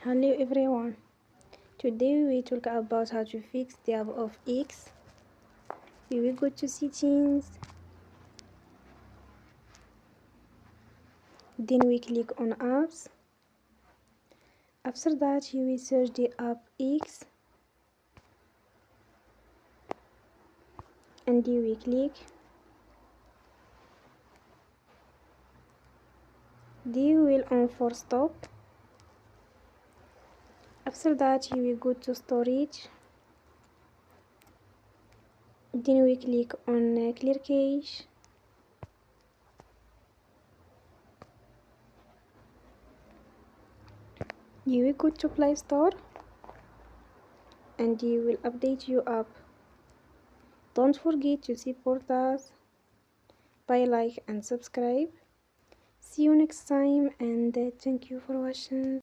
Hello everyone. Today we talk about how to fix the app of X. We will go to settings, then we click on apps. After that you will search the app X and you will click. You will on for stop. After that you will go to storage. Then we click on clear cache. You will go to Play Store and you will update your app. Don't forget to support us by like and subscribe. See you next time and thank you for watching.